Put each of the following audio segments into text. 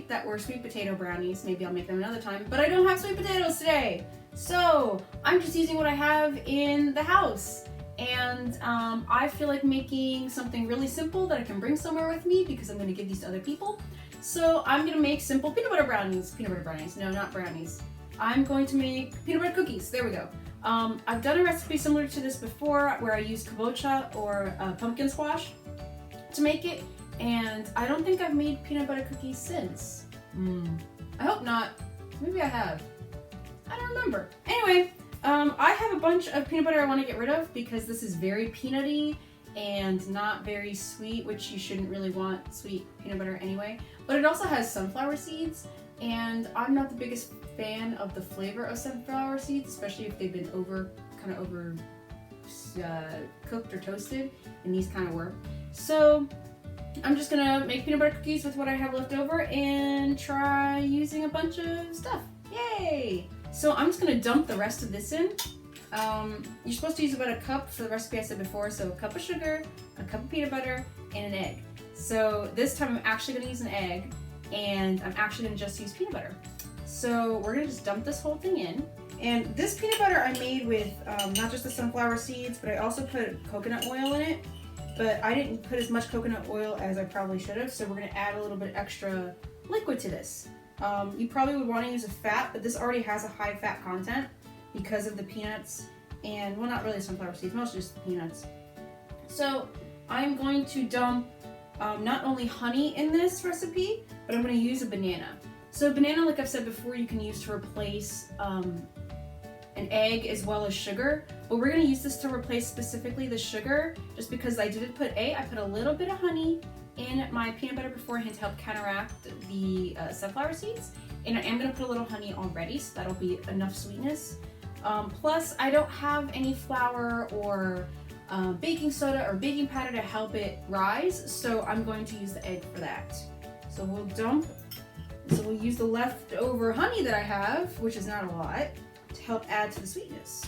yesterday that were sweet potato brownies. Maybe I'll make them another time, but I don't have sweet potatoes today. So I'm just using what I have in the house. And I feel like making something really simple that I can bring somewhere with me because I'm gonna give these to other people. So I'm gonna make simple peanut butter brownies. Peanut butter brownies, no, not brownies. I'm going to make peanut butter cookies, there we go. I've done a recipe similar to this before where I used kabocha or pumpkin squash to make it. And I don't think I've made peanut butter cookies since. I hope not, maybe I have. I don't remember. Anyway, I have a bunch of peanut butter I want to get rid of because this is very peanutty and not very sweet, which you shouldn't really want sweet peanut butter anyway. But it also has sunflower seeds, and I'm not the biggest fan of the flavor of sunflower seeds, especially if they've been cooked or toasted, and these kind of were. So I'm just gonna make peanut butter cookies with what I have left over and try using a bunch of stuff. Yay! So I'm just gonna dump the rest of this in. You're supposed to use about a cup for the recipe I said before, so a cup of sugar, a cup of peanut butter, and an egg. So this time I'm actually gonna use an egg, and I'm actually gonna just use peanut butter. So we're gonna just dump this whole thing in. And this peanut butter I made with not just the sunflower seeds, but I also put coconut oil in it. But I didn't put as much coconut oil as I probably should have, so we're gonna add a little bit extra liquid to this. You probably would want to use a fat, but this already has a high fat content because of the peanuts and, well, not really sunflower seeds, mostly just the peanuts. So I'm going to dump not only honey in this recipe, but I'm going to use a banana. So a banana, like I've said before, you can use to replace an egg as well as sugar, but we're going to use this to replace specifically the sugar just because I did put I put a little bit of honey in my peanut butter beforehand to help counteract the sunflower seeds, and I am going to put a little honey already, so that'll be enough sweetness. Plus, I don't have any flour or baking soda or baking powder to help it rise, so I'm going to use the egg for that. So we'll use the leftover honey that I have, which is not a lot, to help add to the sweetness.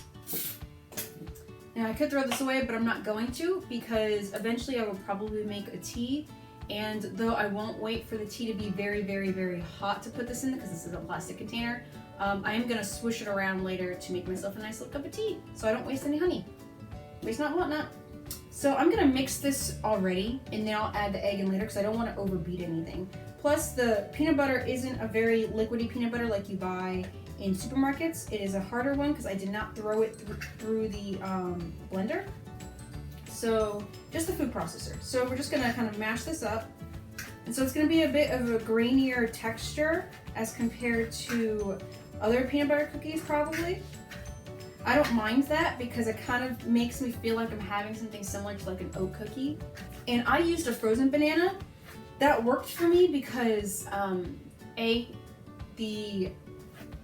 Now I could throw this away, but I'm not going to because eventually I will probably make a tea, and though I won't wait for the tea to be very, very, very hot to put this in because this is a plastic container, I am going to swoosh it around later to make myself a nice little cup of tea so I don't waste any honey. Waste not, want not. So I'm going to mix this already, and then I'll add the egg in later because I don't want to overbeat anything. Plus the peanut butter isn't a very liquidy peanut butter like you buy in supermarkets. It is a harder one because I did not throw it through the blender. So just the food processor. So we're just gonna kind of mash this up. And so it's gonna be a bit of a grainier texture as compared to other peanut butter cookies probably. I don't mind that because it kind of makes me feel like I'm having something similar to like an oat cookie. And I used a frozen banana. That worked for me because the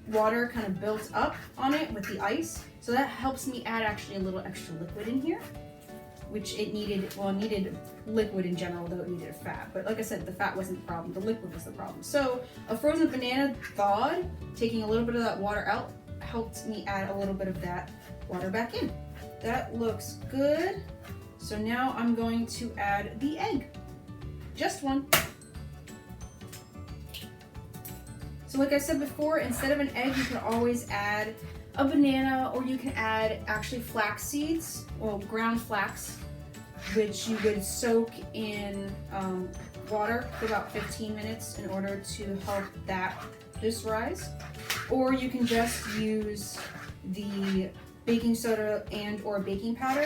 water kind of built up on it with the ice, so that helps me add actually a little extra liquid in here, which it needed. Well, it needed liquid in general, though it needed fat, but like I said, the fat wasn't the problem, the liquid was the problem. So a frozen banana thawed, taking a little bit of that water out, helped me add a little bit of that water back in. That looks good. So now I'm going to add the egg, just one. So like I said before, instead of an egg, you can always add a banana, or you can add actually flax seeds, or ground flax, which you would soak in water for about 15 minutes in order to help this rise. Or you can just use the baking soda and or baking powder.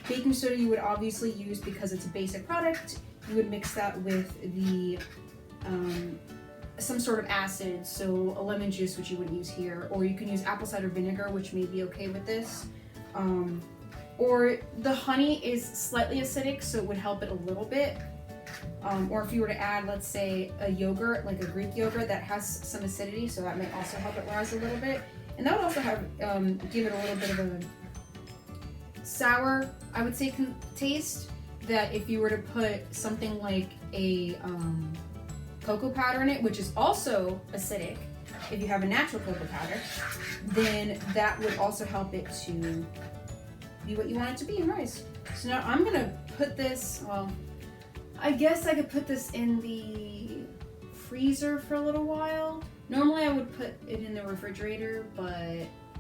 Baking soda you would obviously use because it's a basic product. You would mix that with the some sort of acid, so a lemon juice, which you wouldn't use here, or you can use apple cider vinegar, which may be okay with this. Or the honey is slightly acidic, so it would help it a little bit. Or if you were to add, let's say, a yogurt, like a Greek yogurt that has some acidity, so that may also help it rise a little bit. And that would also have give it a little bit of a sour, I would say, taste, that if you were to put something like a cocoa powder in it, which is also acidic, if you have a natural cocoa powder, then that would also help it to be what you want it to be and rise. So now I'm gonna put this, well, I guess I could put this in the freezer for a little while. Normally I would put it in the refrigerator, but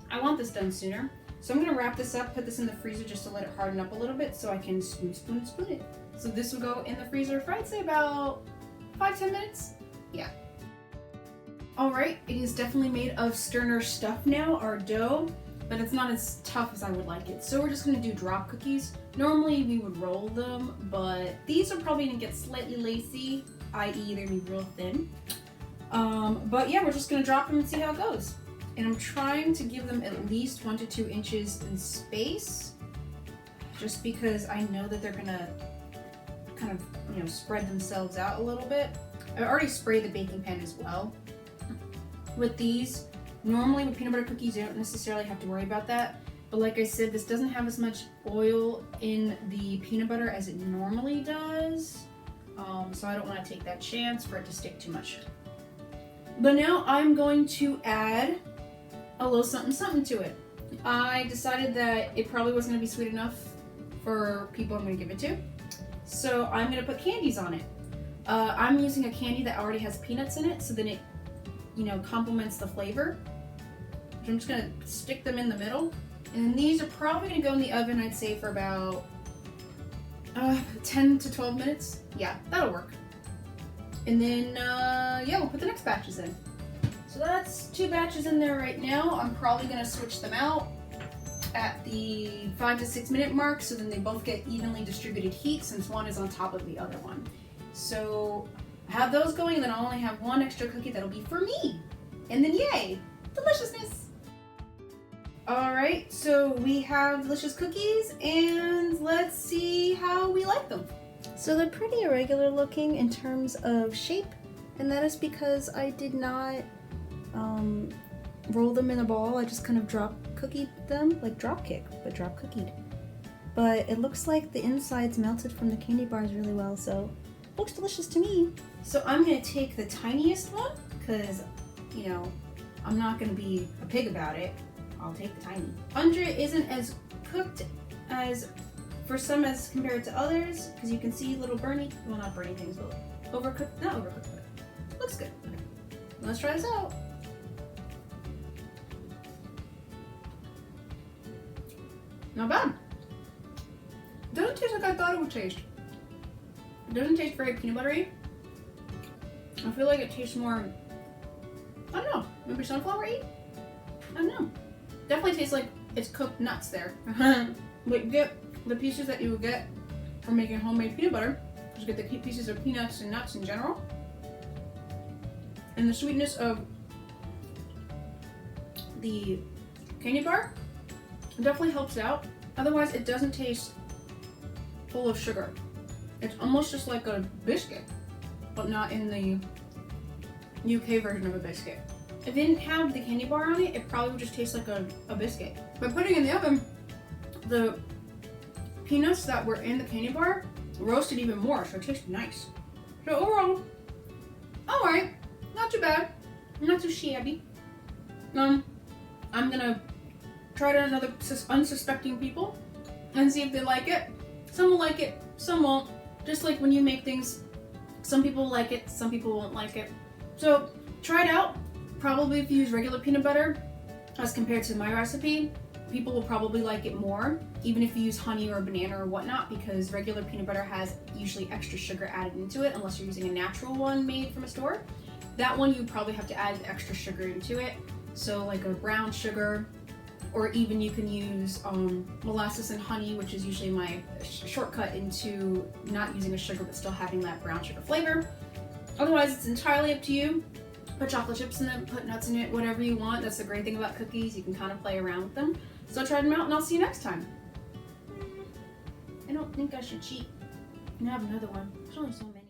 I want this done sooner. So I'm gonna wrap this up, put this in the freezer just to let it harden up a little bit so I can spoon it. So this will go in the freezer for I'd say about 5-10 minutes. Yeah. Alright, it is definitely made of sterner stuff now, our dough, but it's not as tough as I would like it. So we're just gonna do drop cookies. Normally we would roll them, but these are probably gonna get slightly lacy, i.e. they're gonna be real thin. But yeah, we're just gonna drop them and see how it goes. And I'm trying to give them at least 1 to 2 inches in space, just because I know that they're gonna kind of, you know, spread themselves out a little bit. I already sprayed the baking pan as well. With these, normally with peanut butter cookies, you don't necessarily have to worry about that. But like I said, this doesn't have as much oil in the peanut butter as it normally does. So I don't want to take that chance for it to stick too much. But now I'm going to add a little something to it. I decided that it probably wasn't going to be sweet enough for people I'm going to give it to. So I'm going to put candies on it. I'm using a candy that already has peanuts in it, so then it, you know, complements the flavor. So I'm just going to stick them in the middle. And these are probably going to go in the oven, I'd say, for about 10 to 12 minutes. Yeah, that'll work. And then, yeah, we'll put the next batches in. So that's 2 batches in there right now. I'm probably going to switch them out at the 5 to 6 minute mark, so then they both get evenly distributed heat since one is on top of the other one. So I have those going, and then I'll only have 1 extra cookie that'll be for me. And then yay, deliciousness. Alright, so we have delicious cookies, and let's see how we like them. So they're pretty irregular looking in terms of shape, and that is because I did not roll them in a ball. I just kind of drop cookied them, like drop kick, but drop cookied. But it looks like the insides melted from the candy bars really well, so looks delicious to me. So I'm gonna take the tiniest one, because, you know, I'm not gonna be a pig about it. I'll take the tiny. Andrea isn't as cooked as for some as compared to others, because you can see little burny, well, not burning things, but overcooked, not overcooked, but looks good. Okay. Let's try this out. Not bad. Doesn't taste like I thought it would taste. It doesn't taste very peanut buttery. I feel like it tastes more, I don't know, maybe sunflower-y? I don't know. Definitely tastes like it's cooked nuts there. But you get the pieces that you would get from making homemade peanut butter. Just get the pieces of peanuts and nuts in general. And the sweetness of the candy bar definitely helps out. Otherwise, it doesn't taste full of sugar. It's almost just like a biscuit, but not in the UK version of a biscuit. If it didn't have the candy bar on it, it probably would just taste like a biscuit. By putting it in the oven, the peanuts that were in the candy bar roasted even more, so it tasted nice. So overall, alright, not too bad, not too shabby. I'm gonna try it on other unsuspecting people and see if they like it. Some will like it, some won't. Just like when you make things, some people like it, some people won't like it. So try it out. Probably if you use regular peanut butter as compared to my recipe, people will probably like it more, even if you use honey or banana or whatnot, because regular peanut butter has usually extra sugar added into it unless you're using a natural one made from a store. That one you probably have to add extra sugar into it. So like a brown sugar, or even you can use molasses and honey, which is usually my shortcut into not using a sugar but still having that brown sugar flavor. Otherwise, it's entirely up to you. Put chocolate chips in it, put nuts in it, whatever you want. That's the great thing about cookies. You can kind of play around with them. So try them out, and I'll see you next time. I don't think I should cheat and have another one. There's only so many.